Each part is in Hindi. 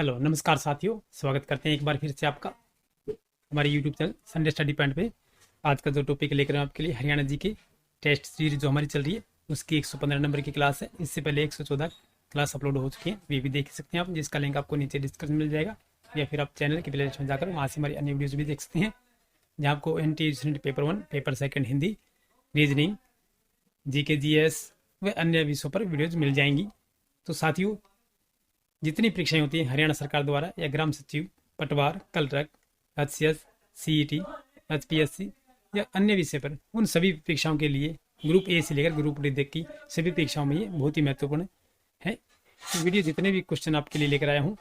हेलो नमस्कार साथियों, स्वागत करते हैं एक बार फिर से आपका हमारे YouTube channel Sunday study point पे। आज का जो टॉपिक लेकर आए आपके लिए हरियाणा जी की टेस्ट सीरीज जो हमारी चल रही है उसकी 115 नंबर की क्लास है। इससे पहले 114 क्लास अपलोड हो चुकी है, वे भी देख सकते हैं आप, जिसका लिंक आपको नीचे डिस्क्रिप्शन में मिल जाएगा, या फिर आप चैनल की प्लेलिस्ट में जाकर वहाँ से हमारी अन्य वीडियोज़ भी देख सकते हैं, जहाँ आपको NT paper 1, paper 2 Hindi, reasoning, GK GS व अन्य विषयों पर वीडियोज़ मिल जाएंगी। तो साथियों, जितनी परीक्षाएं होती हैं हरियाणा सरकार द्वारा या ग्राम सचिव, पटवार, कलरक, HCS, CET, HPSC या अन्य विषय पर, उन सभी परीक्षाओं के लिए ग्रुप ए से लेकर ग्रुप डी तक की सभी परीक्षाओं में ये बहुत ही महत्वपूर्ण है। तो वीडियो जितने भी क्वेश्चन आपके लिए लेकर आया हूँ,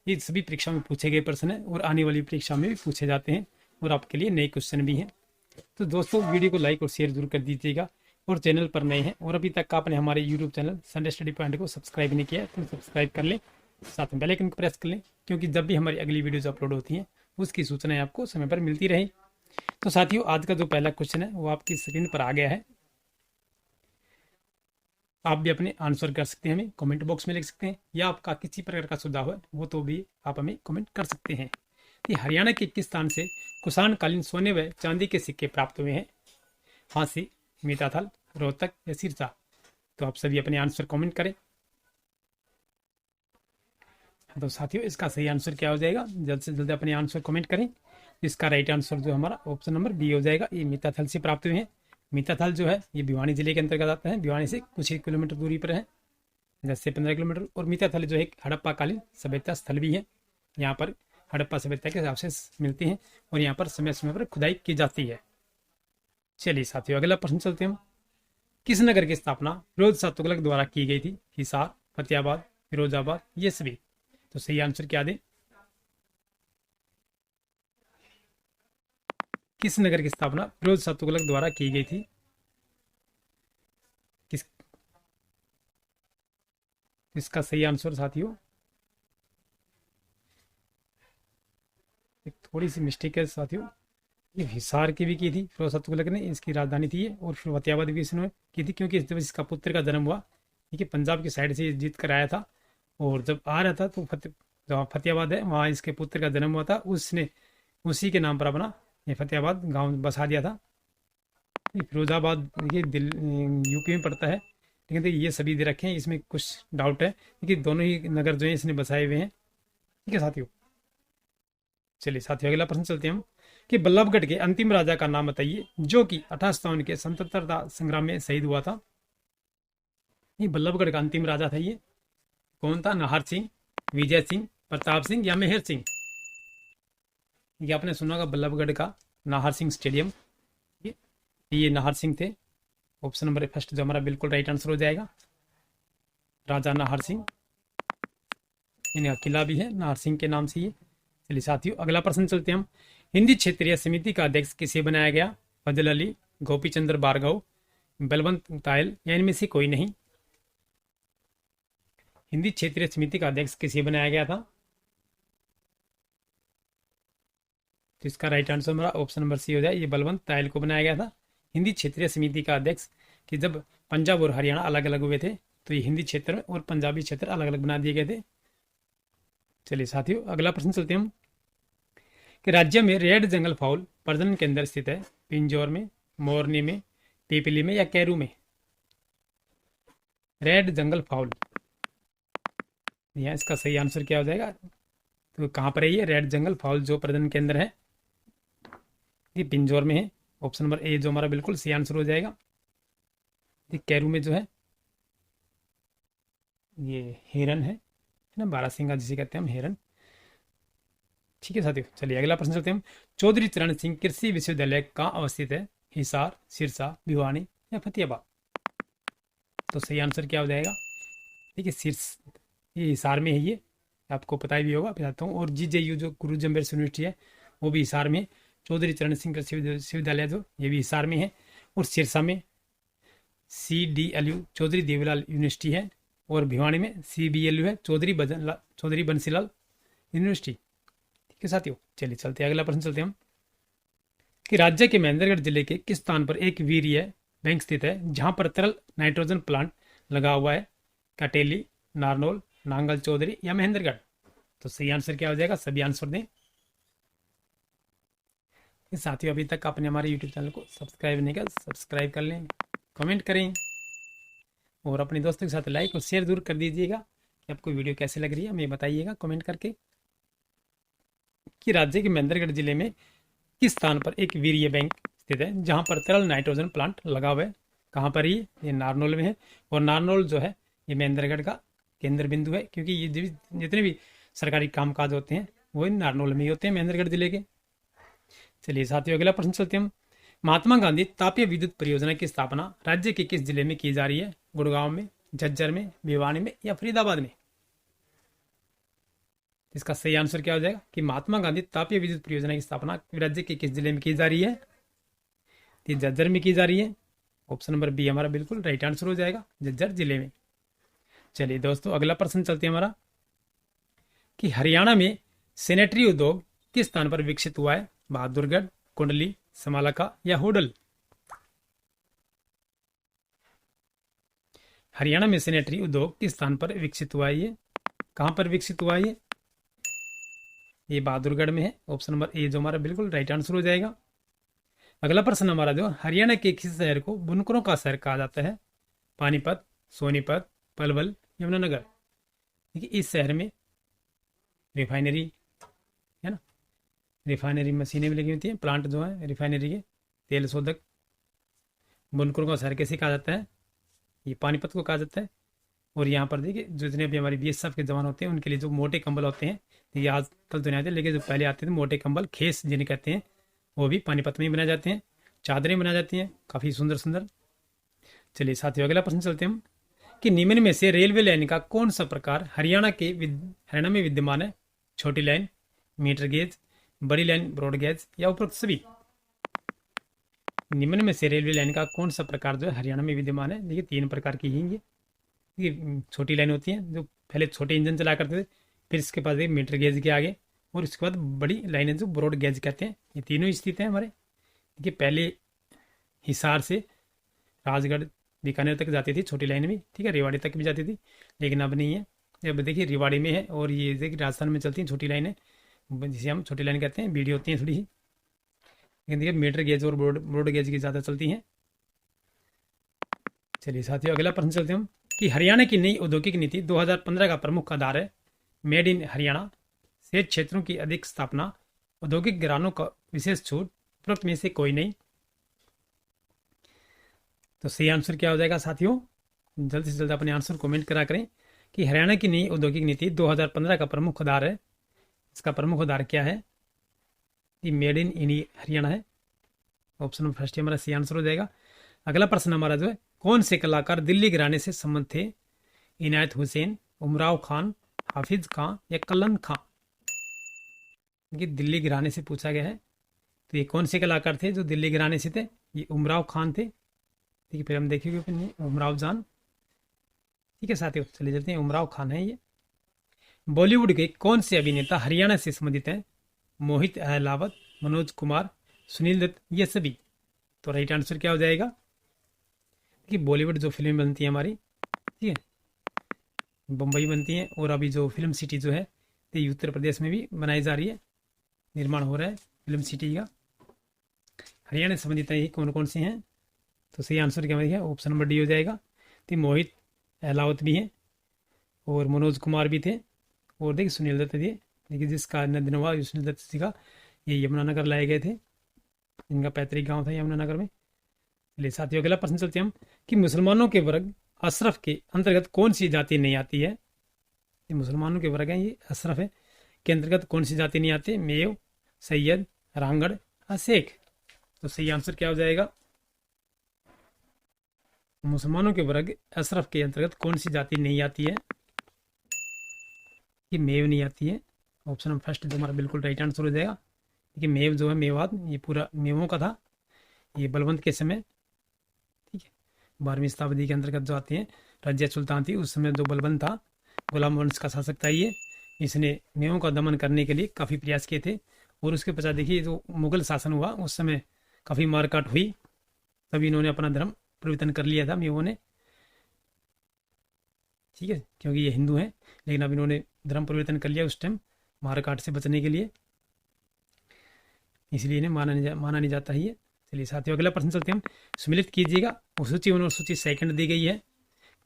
ये सभी परीक्षाओं में पूछे गए प्रश्न हैं और आने वाली परीक्षा में भी पूछे जाते हैं और आपके लिए नए क्वेश्चन भी हैं। तो दोस्तों, वीडियो को लाइक और शेयर जरूर कर दीजिएगा, और चैनल पर नए हैं और अभी तक आपने हमारे YouTube channel Sunday study point को सब्सक्राइब नहीं किया तो सब्सक्राइब कर लें, साथ में बेल आइकन को प्रेस कर लें, क्योंकि जब भी हमारी अगली वीडियोज अपलोड होती हैं उसकी सूचनाएं आपको समय पर मिलती रहे। तो साथियों, आज का जो पहला क्वेश्चन है वो आपकी स्क्रीन पर आ गया है। आप भी अपने आंसर कर सकते हैं, हमें कमेंट बॉक्स में लिख सकते हैं, या आपका किसी प्रकार का सुझाव है वो तो भी आप हमें कमेंट कर सकते हैं कि हरियाणा के किस स्थान से कुषाण कालीन सोने व चांदी के सिक्के प्राप्त हुए हैं? हांसी, मीताथल, रोहतक या सिरसा? तो आप सभी अपने आंसर कमेंट करें। तो साथियों, इसका सही आंसर क्या हो जाएगा? जल्द से जल्द अपने आंसर कमेंट करें। इसका राइट आंसर जो हमारा ऑप्शन नंबर बी हो जाएगा। ये मीताथल से प्राप्त हुए हैं। मीताथल जो है ये भिवानी जिले के अंतर्गत आता है, भिवानी से कुछ ही किलोमीटर दूरी पर है, 10 से 15 किलोमीटर। और मीताथल जो है एक हड़प्पाकालीन सभ्यता स्थल भी है। यहाँ पर हड़प्पा सभ्यता के अवशेष मिलते हैं और यहाँ पर समय समय पर खुदाई की जाती है। चलिए साथियों, अगला प्रश्न चलते हैं। किस नगर की स्थापना फिरोज शाह तुगलक द्वारा की गई थी? हिसार, फतेहाबाद, फिरोजाबाद, ये सभी? तो सही आंसर क्या दें? किस नगर की स्थापना फिरोज शाह तुगलक द्वारा की गई थी? किस इसका सही आंसर साथियों, एक थोड़ी सी मिस्टेक है साथियों, ये हिसार की भी की थी फिरोज शाह तुगलक ने, इसकी राजधानी थी ये, और फिर फतेहाबाद भी इसने की थी, क्योंकि जब इसका पुत्र का जन्म हुआ, ठीक है, पंजाब की साइड से जीत कर आया था, और जब आ रहा था तो जहाँ फतेहाबाद है वहाँ इसके पुत्र का जन्म हुआ था, उसने उसी के नाम पर अपना ये फतेहाबाद गांव बसा दिया था। ये फिरोजाबाद ये यूपी में पड़ता है, लेकिन ये सभी दे रखे हैं, इसमें कुछ डाउट है क्योंकि दोनों ही नगर जो है इसने बसाए हुए हैं। ठीक है साथियों, चलिए साथियों, अगला प्रश्न चलते हैं हम कि बल्लभगढ़ के अंतिम राजा का नाम बताइए जो कि 1857 के स्वतंत्रता संग्राम में शहीद हुआ था। ये बल्लभगढ़ का अंतिम राजा था, ये कौन था? नाहर सिंह, विजय सिंह, प्रताप सिंह या मेहर सिंह? ये आपने सुना होगा बल्लभगढ़ का नाहर सिंह स्टेडियम, ये नाहर सिंह थे। ऑप्शन नंबर फर्स्ट जो हमारा बिल्कुल राइट आंसर हो जाएगा, राजा नाहर सिंह। इनका किला भी है नाहर सिंह के नाम से ये। चलिए साथियों, अगला प्रश्न चलते हैं हम। हिंदी क्षेत्रीय समिति का अध्यक्ष किसे बनाया गया? फजल अली, गोपी चंद्र भार्गव, बलवंत तायल या इनमें से कोई नहीं? हिंदी क्षेत्रीय समिति का अध्यक्ष किसे बनाया गया था? तो इसका राइट आंसर हमारा ऑप्शन नंबर सी हो जाए, ये बलवंत तायल को बनाया गया था हिंदी क्षेत्रीय समिति का अध्यक्ष। कि जब पंजाब और हरियाणा अलग अलग हुए थे तो ये हिंदी क्षेत्र में और पंजाबी क्षेत्र अलग अलग बना दिए गए थे। चलिए साथियों, अगला प्रश्न चलते हैं हम कि राज्य में रेड जंगल फाउल प्रजनन केंद्र स्थित है? पिंजौर में, मोरनी में, पीपली में या कैरू में? रेड जंगल फाउल, यहाँ इसका सही आंसर क्या हो जाएगा? तो कहाँ पर है ये रेड जंगल फाउल जो प्रजनन केंद्र है? ये पिंजौर में है। ऑप्शन नंबर ए जो हमारा बिल्कुल सही आंसर हो जाएगा। ये कैरू में जो है ये हिरन है ना, बारहसिंगा जिसे कहते हैं हम, हिरन। ठीक है साथियों, चलिए अगला प्रश्न चलते हैं हम। चौधरी चरण सिंह कृषि विश्वविद्यालय कहाँ अवस्थित है? हिसार, सिरसा, भिवानी या फतेहाबाद? तो सही आंसर क्या हो जाएगा? ठीक है, ये हिसार में है, ये आपको पता ही भी होगा, बताता हूँ। और GJU जो गुरु जम्बेर यूनिवर्सिटी है वो भी हिसार में है। चौधरी चरण सिंह कृषि विश्वविद्यालय जो ये भी हिसार में है। और सिरसा में CDLU चौधरी देवीलाल यूनिवर्सिटी है। और भिवानी में CBLU है, चौधरी बंसीलाल यूनिवर्सिटी। ठीक है साथियों, चलिए चलते हैं अगला प्रश्न चलते हैं हम कि राज्य के महेंद्रगढ़ जिले के किस स्थान पर एक वीर्य बैंक स्थित है जहां पर तरल नाइट्रोजन प्लांट लगा हुआ है? कटेली, नारनौल, नांगल चौधरी या महेंद्रगढ़? तो सही आंसर क्या हो जाएगा, सभी आंसर दें। साथियों अभी तक आपने हमारे यूट्यूब चैनल को सब्सक्राइब नहीं किया, सब्सक्राइब कर लें, कमेंट करें और अपने दोस्तों के साथ लाइक और शेयर जरूर कर दीजिएगा कि आपको वीडियो कैसे लग रही है, हमें बताइएगा कमेंट करके। कि राज्य के महेंद्रगढ़ जिले में किस स्थान पर एक वीर्य बैंक स्थित है जहां पर तरल नाइट्रोजन प्लांट लगा हुआ है। कहाँ पर ये नारनौल में है। और नारनौल जो है ये महेंद्रगढ़ का केंद्र बिंदु है, क्योंकि ये जितने भी सरकारी कामकाज होते हैं वो इन नारनौल में ही होते हैं, महेंद्रगढ़ जिले के। चलिए साथियों अगला प्रश्न चलते हैं हम। महात्मा गांधी तापीय विद्युत परियोजना की स्थापना राज्य के किस जिले में की जा रही है। गुड़गांव में, झज्जर में, भिवानी में या फरीदाबाद में। इसका सही आंसर क्या हो जाएगा कि महात्मा गांधी तापीय विद्युत परियोजना की स्थापना राज्य के किस जिले में की जा रही है। तो झज्जर में की जा रही है। ऑप्शन नंबर बी हमारा बिल्कुल राइट आंसर हो जाएगा, झज्जर जिले में। चलिए दोस्तों अगला प्रश्न चलते हैं हमारा कि हरियाणा में सैनिटरी उद्योग किस स्थान पर विकसित हुआ है। बहादुरगढ़, कुंडली, समालखा या होडल। हरियाणा में सैनिटरी उद्योग किस स्थान पर विकसित हुआ है, ये कहां पर विकसित हुआ है ये बहादुरगढ़ में है। ऑप्शन नंबर ए जो हमारा बिल्कुल राइट आंसर हो जाएगा। अगला प्रश्न हमारा जो हरियाणा के किस शहर को बुनकरों का शहर कहा जाता है। पानीपत, सोनीपत, पलवल, यमुनानगर। देखिए इस शहर में रिफाइनरी है ना, रिफाइनरी मशीनें भी लगी होती हैं, प्लांट जो है रिफाइनरी के, तेल शोधक। बुनकरों का शहर कैसे कहा जाता है, ये पानीपत को कहा जाता है। और यहाँ पर देखिए जो जितने भी हमारे बीएसएफ के जवान होते हैं उनके लिए जो मोटे कंबल होते हैं, ये आजकल तो नहीं आते लेकिन जो पहले आते थे मोटे कंबल, खेस जिन्हें कहते हैं, वो भी पानीपत में ही बनाए जाते हैं। चादरें बनाई जाती हैं काफ़ी सुंदर सुंदर। चलिए साथियों अगला प्रश्न चलते हैं हम कि निम्न में से रेलवे लाइन का कौन सा प्रकार हरियाणा में विद्यमान है। छोटी लाइन, मीटर गेज, बड़ी लाइन ब्रॉड गेज या उपरोक्त सभी। निम्न में से रेलवे लाइन का कौन सा प्रकार जो है हरियाणा में विद्यमान है। देखिए 3 प्रकार की ही ये छोटी लाइन होती हैं जो पहले छोटे इंजन चला करते थे, फिर इसके पास एक मीटर गेज के आगे, और उसके बाद बड़ी लाइनें जो ब्रॉड गेज कहते हैं। ये तीनों स्थित हैं हमारे। देखिए पहले हिसार से राजगढ़ बीकानेर तक जाती थी छोटी लाइन भी, ठीक है, रेवाड़ी तक भी जाती थी, लेकिन अब नहीं है। अब देखिए रेवाड़ी में है और ये देखिए राजस्थान में चलती हैं छोटी लाइनें, जिसे हम छोटी लाइन कहते हैं, वीडियो होती हैं थोड़ी ही। लेकिन देखिए मीटर गेज और ब्रॉड गेज की ज़्यादा चलती हैं। चलिए साथियों अगला प्रश्न चलते हैं हम कि हरियाणा की नई औद्योगिक नीति 2015 का प्रमुख आधार है मेड इन हरियाणा, शेष क्षेत्रों की अधिक स्थापना, औद्योगिक घरानों का विशेष छूट, उपरोक्त में से कोई नहीं। तो सही आंसर क्या हो जाएगा साथियों, जल्द से जल्द अपने आंसर कमेंट करा करें कि हरियाणा की नई औद्योगिक नीति 2015 का प्रमुख आधार है। इसका प्रमुख आधार क्या है, ये मेड इन हरियाणा है। ऑप्शन नंबर फर्स्ट हमारा सही आंसर हो जाएगा। अगला प्रश्न हमारा जो है कौन से कलाकार दिल्ली घराने से संबंध थे। इनायत हुसैन, उमराव खान, हाफिज खां या कलन खां। ये दिल्ली घराने से पूछा गया है, तो ये कौन से कलाकार थे जो दिल्ली घराने से थे। ये उमराव खान थे, ठीक है, फिर हम देखेंगे उमराव जान, ठीक है साथियों। चलिए चलते हैं, उमराव खान है ये। बॉलीवुड के कौन से अभिनेता हरियाणा से संबंधित हैं। मोहित अहलावत, मनोज कुमार, सुनील दत्त, ये सभी। तो राइट आंसर क्या हो जाएगा कि बॉलीवुड जो फिल्म बनती है हमारी, ठीक है, बम्बई बनती है, और अभी जो फिल्म सिटी जो है ये उत्तर प्रदेश में भी बनाई जा रही है, निर्माण हो रहा है फिल्म सिटी का। हरियाणा से संबंधित ये कौन कौन से हैं, तो सही आंसर क्या है ऑप्शन नंबर डी हो जाएगा। तो मोहित अहलावत भी हैं और मनोज कुमार भी थे, और देखिए सुनील दत्त थे। देखिए जिसका निधन हुआ सुनील दत्त जी का, ये यमुनानगर लाए गए थे, इनका पैतृक गांव था यमुनानगर में। चलिए साथियों अगला प्रश्न चलते हैं हम कि मुसलमानों के वर्ग अशरफ के अंतर्गत कौन सी जाति नहीं आती है। ये मुसलमानों के वर्ग हैं, ये अशरफ है के अंतर्गत कौन सी जाति नहीं आती। मेव, सैयद, रांगड़, शेख। तो सही आंसर क्या हो जाएगा, मुसलमानों के वर्ग अशरफ के अंतर्गत कौन सी जाति नहीं आती है। ये मेव नहीं आती है। ऑप्शन नंबर फर्स्ट जो हमारा बिल्कुल राइट आंसर हो जाएगा। देखिए मेव जो है मेवात, ये पूरा मेवों का था, ये बलवंत के समय, ठीक है, 12वीं शताब्दी के अंतर्गत जो आती हैं। रजिया सुल्तान थी उस समय, जो बलवंत था गुलाम वंश का शासक था ये, इसने मेवों का दमन करने के लिए काफ़ी प्रयास किए थे। और उसके पश्चात देखिए जो मुगल शासन हुआ उस समय काफ़ी मारकाट हुई, तभी इन्होंने अपना धर्म परिवर्तन कर लिया था मेवों ने, ठीक है, क्योंकि ये हिंदू हैं, लेकिन अब इन्होंने धर्म परिवर्तन कर लिया उस टाइम मार काट से बचने के लिए, इसलिए इन्हें माना नहीं जाता ही है। चलिए साथियों अगला प्रश्न चलते हैं हम। सम्मिलित कीजिएगा। सूची 1 और सूची 2 दी गई है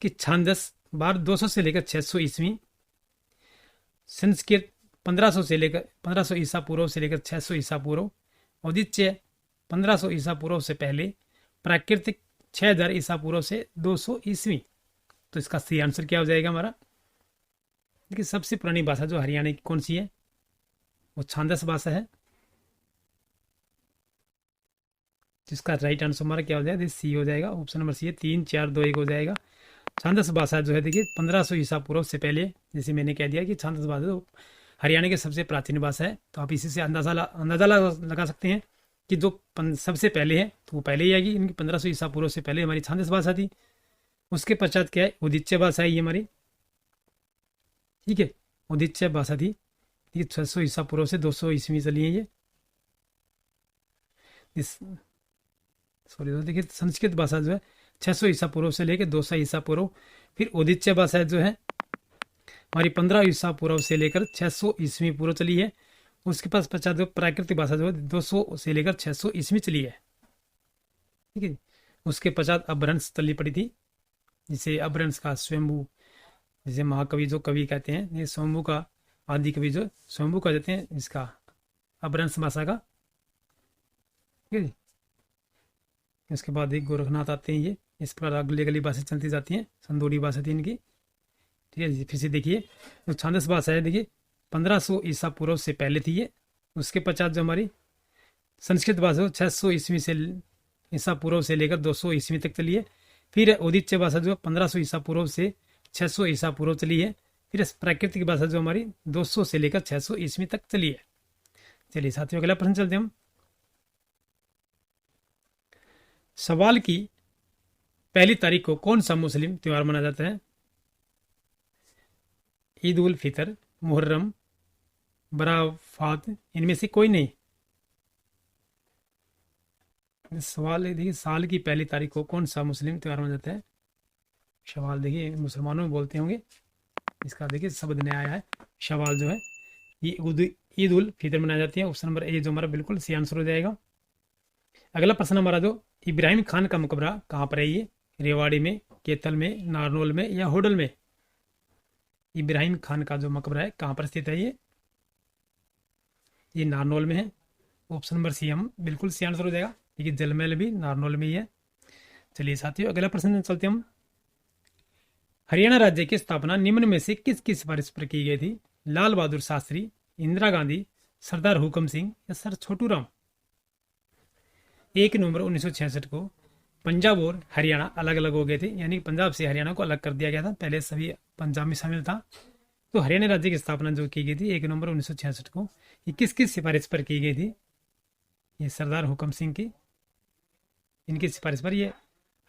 कि छांदस बार 200 से लेकर 600 ईस्वी, संस्कृत 1500 ईसा पूर्व से लेकर 600 ईसा पूर्व, औदित्य 1500 ईसा पूर्व से पहले, प्राकृतिक 6000 ईसा पूर्व से 200 ईस्वी। तो इसका सही आंसर क्या हो जाएगा हमारा? देखिए सबसे पुरानी भाषा जो हरियाणा की कौन सी है, वो छांदस भाषा है, जिसका राइट आंसर हमारा क्या हो जाएगा? सी हो जाएगा, ऑप्शन नंबर सी है। 3 4 2 1 हो जाएगा। छांदस भाषा जो है देखिए 1500 ईसा पूर्व से पहले, जैसे मैंने कह दिया कि छांदस भाषा तो हरियाणा की सबसे प्राचीन भाषा है। तो आप इसी से अंदाजा लगा सकते हैं कि जो सबसे पहले है तो वो पहले ही आएगी। इनकी 1500 ईसा पूर्व से पहले हमारी छांदस भाषा थी। उसके पश्चात क्या है? उदीच्य भाषा है ये हमारी, ठीक है, उदीच्य भाषा थी। ये 600 ईसा पूर्व से 200 ईस्वी चली है ये। सॉरी देखिए संस्कृत भाषा जो है 600 ईसा पूर्व से लेकर 200 ईसा पूर्व, फिर उदीच्य भाषा जो है हमारी 15 ईसा पूर्व से लेकर 600 ईस्वी पूर्व चली है। उसके पास पश्चात जो प्राकृतिक भाषा जो है 200 से लेकर 600 ईस्वी चली है, ठीक है। उसके पश्चात अपभ्रंश चलनी पड़ी थी, जिसे अपभ्रंश का स्वयंभू, जिसे महाकवि जो कवि कहते हैं, ये स्वयंभू का आदि कवि जो स्वयंभू कह देते हैं इसका अपभ्रंश भाषा का, ठीक है। इसके बाद एक गोरखनाथ आते हैं, ये इस प्रकार अगली अगली भाषा चलती जाती हैं। संदोड़ी भाषा थी इनकी, ठीक है। फिर से देखिए जो छांदस भाषा है देखिए 1500 ईसा पूर्व से पहले थी ये। उसके पश्चात जो हमारी संस्कृत भाषा 600 ईस्वी से ईसा पूर्व से लेकर 200 ईस्वी तक चली है। फिर उदीच्य भाषा जो 1500 ईसा पूर्व से 600 ईसा पूर्व चली है। फिर प्राकृतिक भाषा जो हमारी 200 से लेकर 600 ईस्वी तक चली है। चलिए साथियों अगला प्रश्न चलते हैं हम। सवाल की पहली तारीख को कौन सा मुस्लिम त्योहार मनाया जाता है? ईद उल फितर, मुहर्रम, बराफात, इनमें से कोई नहीं। सवाल है देखिए साल की पहली तारीख को कौन सा मुस्लिम त्योहार मनाया जाता है? शवाल देखिए मुसलमानों में बोलते होंगे, इसका देखिए शब्द नया आया है। शवाल जो है ये ईद उल फितर मनाई जाती है। ऑप्शन नंबर ए जो हमारा बिल्कुल सही आंसर हो जाएगा। अगला प्रश्न हमारा जो इब्राहिम खान का मकबरा कहाँ पर है? ये रेवाड़ी में, केतल में, नारनौल में या होडल में? इब्राहिम खान का जो मकबरा है कहाँ पर स्थित है? ये नारनौल में है। ऑप्शन नंबर सी हम बिल्कुल सही आंसर हो जाएगा, क्योंकि जलमहल भी नारनौल में ही है। चलिए साथियों अगला प्रश्न चलते हम। हरियाणा राज्य की स्थापना निम्न में से किसकी सिफारिश पर की गई थी? लाल बहादुर शास्त्री, इंदिरा गांधी, सरदार हुकम सिंह या सर छोटू राम? 1 नवंबर 1966 को पंजाब और हरियाणा अलग अलग हो गए थे, यानी पंजाब से हरियाणा को अलग कर दिया गया था। पहले सभी पंजाब में शामिल था। तो हरियाणा राज्य की स्थापना जो की गई थी 1 नवंबर 1966 को, ये किसकी सिफारिश पर की गई थी? ये सरदार हुकम सिंह की, इनकी सिफारिश पर ये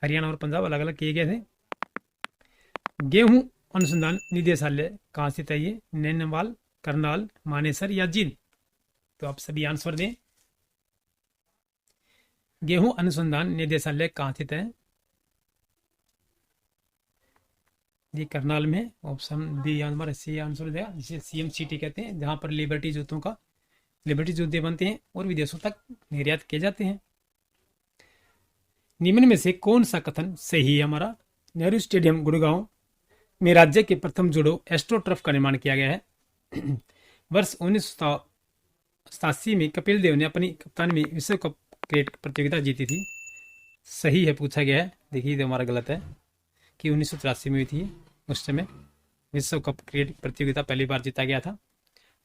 हरियाणा और पंजाब अलग अलग किए गए थे। गेहूं अनुसंधान निदेशालय कहाँ स्थित है? ये नैनीवाल, करनाल, मानेसर या जींद? तो आप सभी आंसर दें। गेहूं अनुसंधान निदेशालय कहाँ स्थित है? ये करनाल में। ऑप्शन बी हमारा सी आंसर हो जाएगा, जिसे सीएम सिटी कहते हैं, जहां पर लिबर्टी जूते बनते हैं और विदेशों तक निर्यात किए जाते हैं। निम्न में से कौन सा कथन सही है? हमारा नेहरू स्टेडियम गुड़गांव में राज्य के प्रथम जूडो एस्ट्रोटर्फ का निर्माण किया गया है। वर्ष 1987 में कपिल देव ने अपनी कप्तानी में विश्व कप क्रिकेट प्रतियोगिता जीती थी। सही है पूछा गया है, देखिए तो हमारा गलत है कि 1983 में हुई थी। उस समय विश्व कप क्रिकेट प्रतियोगिता पहली बार जीता गया था।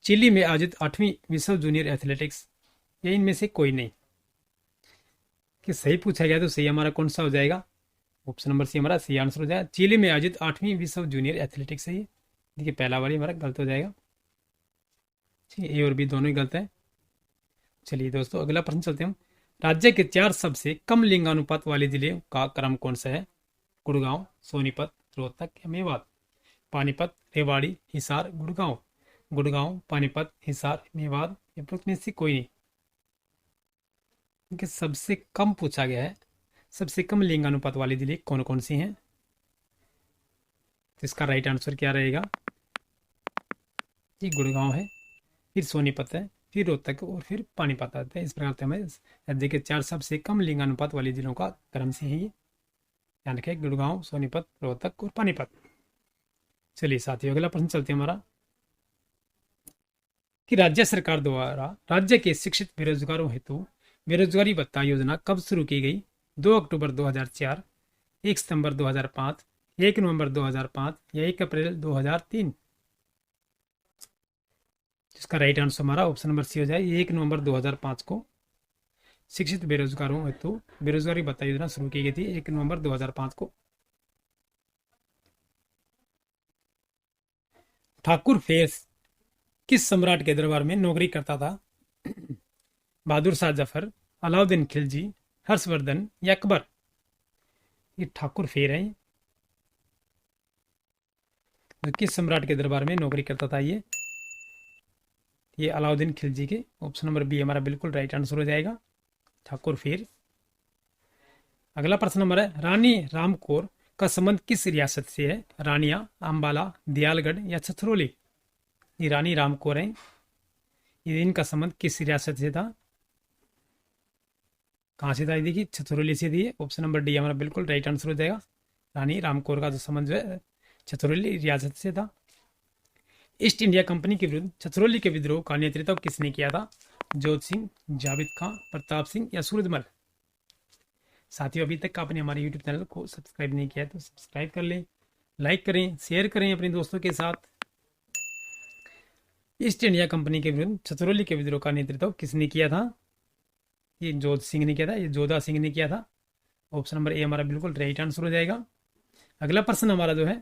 चिली में आयोजित 8वीं विश्व जूनियर एथलेटिक्स, या इनमें से कोई नहीं? कि सही पूछा गया तो सही हमारा कौन सा हो जाएगा? ऑप्शन नंबर सी हमारा सही आंसर हो जाएगा। चिली में आयोजित 8वीं विश्व जूनियर एथलेटिक्स है ये। देखिए पहला वाली हमारा गलत हो जाएगा, ठीक है, ए और बी दोनों ही गलत है। चलिए दोस्तों अगला प्रश्न चलते हैं। राज्य के 4 सबसे कम लिंगानुपात वाले जिले का क्रम कौन सा है? गुड़गांव, सोनीपत, रोहतक या मेवात? पानीपत, रेवाड़ी, हिसार, गुड़गांव? गुड़गांव, पानीपत, हिसार, मेवात या में से कोई नहीं? कि सबसे कम पूछा गया है, सबसे कम लिंगानुपात वाले जिले कौन कौन से हैं? तो इसका राइट आंसर क्या रहेगा? ये गुड़गांव है, फिर सोनीपत है, फिर रोहतक और फिर पानीपत आता है। इस प्रकार से हमें राज्य के 4 सबसे कम लिंगानुपात वाले जिलों का क्रम से है ये। ध्यान रखें, गुड़गांव, सोनीपत, रोहतक और पानीपत। चलिए साथियों, अगला प्रश्न चलते हैं हमारा कि राज्य सरकार द्वारा राज्य के शिक्षित बेरोजगारों हेतु बेरोजगारी भत्ता योजना कब शुरू की गई? 2 अक्टूबर 2004, 1 सितंबर 2005, 1 नवंबर 2005 या 1 अप्रैल 2003? जिसका राइट आंसर हमारा ऑप्शन नंबर सी हो जाए, 1 नवंबर 2005 को शिक्षित बेरोजगारों हेतु बेरोजगारी भत्ता योजना शुरू की गई थी, 1 नवंबर 2005 को। ठाकुर फेस किस सम्राट के दरबार में नौकरी करता था? बहादुर शाह जफर, अलाउद्दीन खिलजी, हर्षवर्धन या अकबर? ये ठाकुर फेर है, जो किस सम्राट के दरबार में नौकरी करता था? ये अलाउद्दीन खिलजी के। ऑप्शन नंबर बी हमारा बिल्कुल राइट आंसर हो जाएगा, ठाकुर फेर। अगला प्रश्न नंबर है, रानी रामकोर का संबंध किस रियासत से है? रानिया, अंबाला, दियालगढ़ या छछरौली? ये रानी रामकोर है, ये इनका संबंध किस रियासत से था? कहाँ से था? देखिए छछरौली से थी। ऑप्शन नंबर डी हमारा बिल्कुल राइट आंसर हो जाएगा, रानी रामकोर का जो संबंध है छछरौली रियासत से था। ईस्ट इंडिया कंपनी के विरुद्ध छछरौली के विद्रोह का नेतृत्व किसने किया था? जोत सिंह, जावेद खां, प्रताप सिंह या सूरजमल? साथियों, अभी तक आपने हमारे यूट्यूब चैनल को सब्सक्राइब नहीं किया है तो सब्सक्राइब कर लें, लाइक करें, शेयर करें अपने दोस्तों के साथ। ईस्ट इंडिया कंपनी के विरुद्ध छछरौली के विद्रोह का नेतृत्व किसने किया था? ये जोध सिंह ने किया था, ये जोधा सिंह ने किया था। ऑप्शन नंबर ए हमारा बिल्कुल राइट आंसर हो जाएगा। अगला प्रश्न हमारा जो है,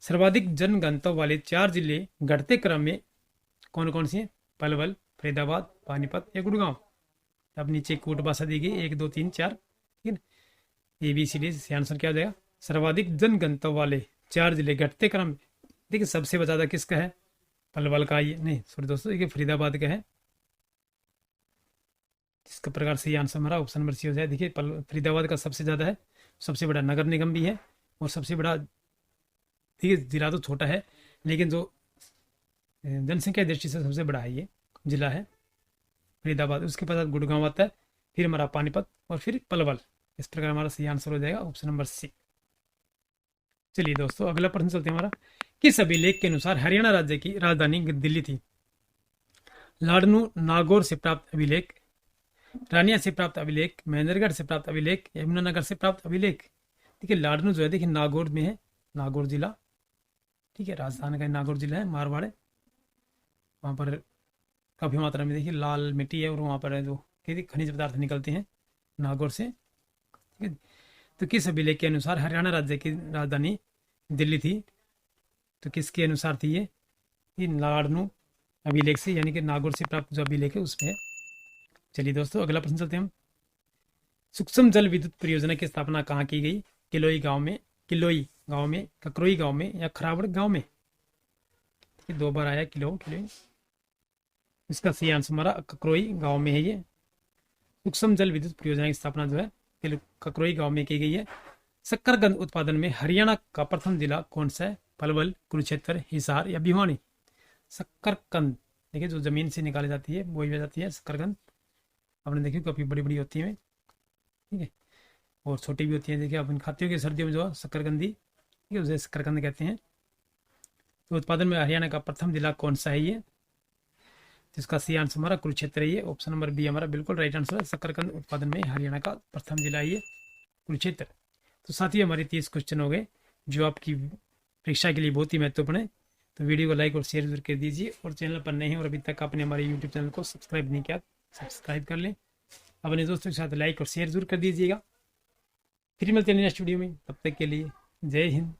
सर्वाधिक जनघनत्व वाले 4 जिले घटते क्रम में कौन कौन से हैं? पलवल, फरीदाबाद, पानीपत या गुड़गांव? अब नीचे कोट भाषा दी गई 1 2 3 4, ठीक है। ABCD से आंसर क्या हो जाएगा? सर्वाधिक जनघनत्व वाले 4 जिले घटते क्रम में। देखिए सबसे ज्यादा किसका है? पलवल का, ये नहीं सॉरी दोस्तों, ये फरीदाबाद का है। जिसका प्रकार से ये आंसर हमारा ऑप्शन नंबर सी हो जाए। देखिए फरीदाबाद का सबसे ज्यादा है, सबसे बड़ा नगर निगम भी है और सबसे बड़ा, देखिए जिला तो छोटा है लेकिन जो जनसंख्या की दृष्टि से सबसे बड़ा है ये जिला है फरीदाबाद। उसके बाद गुड़गांव आता है, फिर हमारा पानीपत और फिर पलवल। इस प्रकार हमारा सही आंसर हो जाएगा ऑप्शन नंबर सी। चलिए दोस्तों, अगला प्रश्न चलते हैं हमारा, किस अभिलेख के अनुसार हरियाणा राज्य की राजधानी दिल्ली थी? लाडनू नागौर से प्राप्त अभिलेख, रानिया से प्राप्त अभिलेख, महेंद्रगढ़ से प्राप्त अभिलेख, यमुनानगर से प्राप्त अभिलेक? देखिए लाडनू जो है देखिए नागौर में है, नागौर जिला, ठीक है, राजस्थान का नागौर जिला है, मारवाड़ है। वहाँ पर काफ़ी मात्रा में देखिए लाल मिट्टी है और वहाँ पर है जो खनिज पदार्थ निकलते हैं नागौर से, ठीक है। तो किस अभिलेख के अनुसार हरियाणा राज्य की राजधानी दिल्ली थी? तो किसके अनुसार थी ये लाडनू अभिलेख से, यानी कि नागौर से प्राप्त जो अभिलेख है उसमें है। चलिए दोस्तों, अगला प्रश्न चलते हैं हम, सूक्ष्म जल विद्युत परियोजना की स्थापना कहाँ की गई? किलोई गांव में, ककरोई गांव में या खरावड़ गांव में? 2 बार आया किलोई। इसका सही आंसर हमारा ककरोई गांव में है। ये सूक्ष्म जल विद्युत परियोजना की स्थापना जो है ककरोई गांव में की गई है। शक्करकंद उत्पादन में हरियाणा का प्रथम जिला कौन सा है? पलवल, कुरुक्षेत्र, हिसार या भिवानी? शक्करकंद देखिए जो जमीन से निकाली जाती है वो ही जाती है शक्करकंद। आपने देखिए काफ़ी बड़ी बड़ी होती है, ठीक है, और छोटी भी होती है। देखिए अपन खाते हो कि सर्दियों में जो शक्करकंदी, ठीक है, उसे शक्करकंद कहते हैं। तो उत्पादन में हरियाणा का प्रथम जिला कौन सा है ये? जिसका सही आंसर हमारा कुरुक्षेत्र है। ये ऑप्शन नंबर बी हमारा बिल्कुल राइट आंसर है, शक्करकंद उत्पादन में हरियाणा का प्रथम जिला है ये कुरुक्षेत्र। तो साथ ही हमारे 30 क्वेश्चन हो गए जो आपकी परीक्षा के लिए बहुत ही महत्वपूर्ण है। तो वीडियो को लाइक और शेयर जरूर कर दीजिए, और चैनल पर नए हैं और अभी तक आपने हमारे यूट्यूब चैनल को सब्सक्राइब नहीं किया, सब्सक्राइब कर लें। अपने दोस्तों के साथ लाइक और शेयर जरूर कर दीजिएगा। फिर मिलते हैं नेक्स्ट वीडियो में, तब तक के लिए जय हिंद।